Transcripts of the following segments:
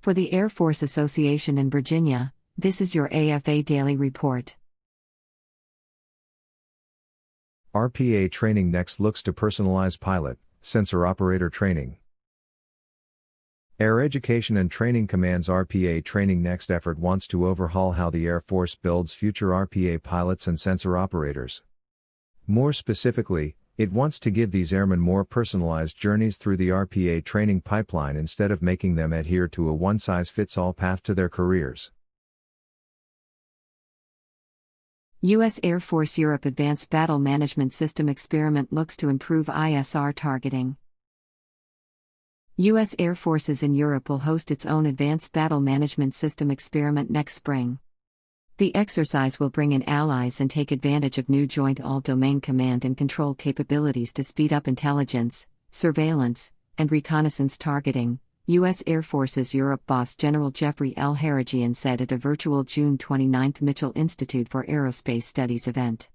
For the Air Force Association in Virginia, this is your AFA Daily Report. RPA Training Next looks to personalize pilot, sensor operator training. Air Education and Training Command's RPA Training Next effort wants to overhaul how the Air Force builds future RPA pilots and sensor operators. More specifically, it wants to give these airmen more personalized journeys through the RPA training pipeline instead of making them adhere to a one-size-fits-all path to their careers. U.S. Air Force Europe Advanced Battle Management System experiment looks to improve ISR targeting. U.S. Air Forces in Europe will host its own Advanced Battle Management System experiment next spring. The exercise will bring in allies and take advantage of new joint all-domain command and control capabilities to speed up intelligence, surveillance, and reconnaissance targeting, U.S. Air Forces Europe boss General Jeffrey L. Haragian said at a virtual June 29 Mitchell Institute for Aerospace Studies event.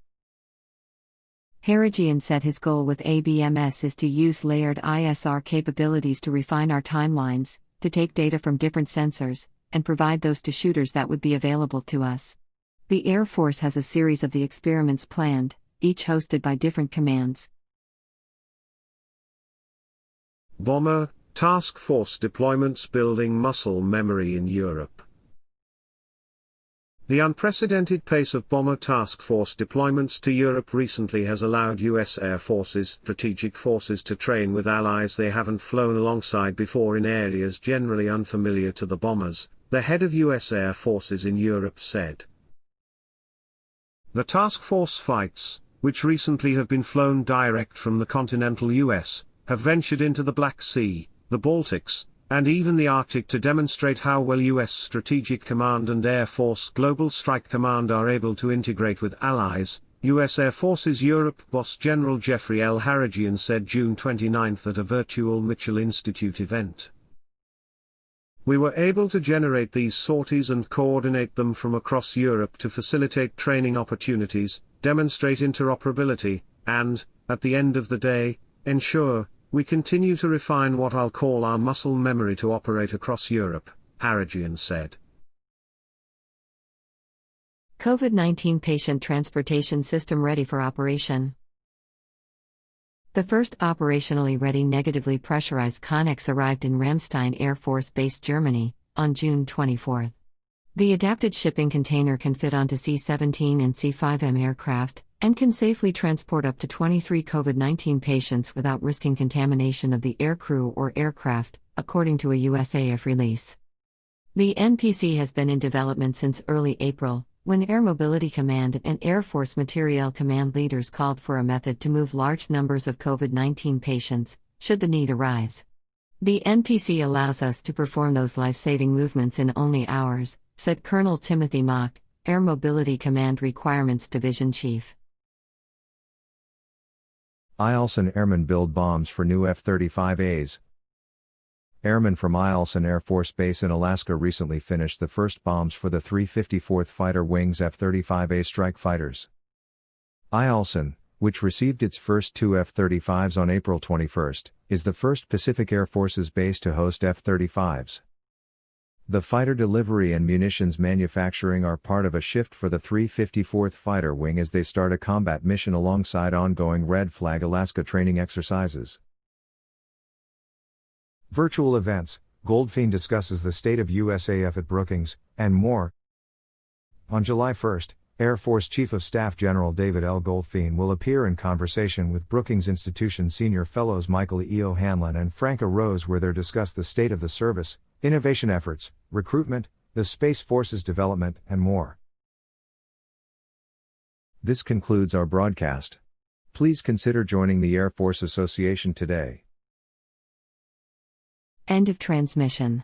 Haragian said his goal with ABMS is to use layered ISR capabilities to refine our timelines, to take data from different sensors, and provide those to shooters that would be available to us. The Air Force has a series of the experiments planned, each hosted by different commands. Bomber Task Force deployments building muscle memory in Europe. The unprecedented pace of Bomber Task Force deployments to Europe recently has allowed U.S. Air Force's strategic forces to train with allies they haven't flown alongside before in areas generally unfamiliar to the bombers, the head of U.S. Air Forces in Europe said. The task force fights, which recently have been flown direct from the continental U.S., have ventured into the Black Sea, the Baltics, and even the Arctic to demonstrate how well U.S. Strategic Command and Air Force Global Strike Command are able to integrate with allies, U.S. Air Forces Europe boss General Jeffrey L. Haragian said June 29 at a virtual Mitchell Institute event. We were able to generate these sorties and coordinate them from across Europe to facilitate training opportunities, demonstrate interoperability, and, at the end of the day, ensure we continue to refine what I'll call our muscle memory to operate across Europe, Haragian said. COVID-19 patient transportation system ready for operation. The first operationally ready negatively pressurized Connex arrived in Ramstein Air Force Base, Germany, on June 24. The adapted shipping container can fit onto C-17 and C-5M aircraft, and can safely transport up to 23 COVID-19 patients without risking contamination of the aircrew or aircraft, according to a USAF release. The NPC has been in development since early April, when Air Mobility Command and Air Force Materiel Command leaders called for a method to move large numbers of COVID-19 patients, should the need arise. The NPC allows us to perform those life-saving movements in only hours, said Colonel Timothy Mock, Air Mobility Command Requirements Division Chief. Eielson Airmen build bombs for new F-35As. Airmen from Eielson Air Force Base in Alaska recently finished the first bombs for the 354th Fighter Wing's F-35A strike fighters. Eielson, which received its first two F-35s on April 21, is the first Pacific Air Forces base to host F-35s. The fighter delivery and munitions manufacturing are part of a shift for the 354th Fighter Wing as they start a combat mission alongside ongoing Red Flag Alaska training exercises. Virtual events, Goldfein discusses the state of USAF at Brookings, and more. On July 1, Air Force Chief of Staff General David L. Goldfein will appear in conversation with Brookings Institution Senior Fellows Michael E. O'Hanlon and Franca Rose, where they'll discuss the state of the service, innovation efforts, recruitment, the Space Force's development, and more. This concludes our broadcast. Please consider joining the Air Force Association today. End of transmission.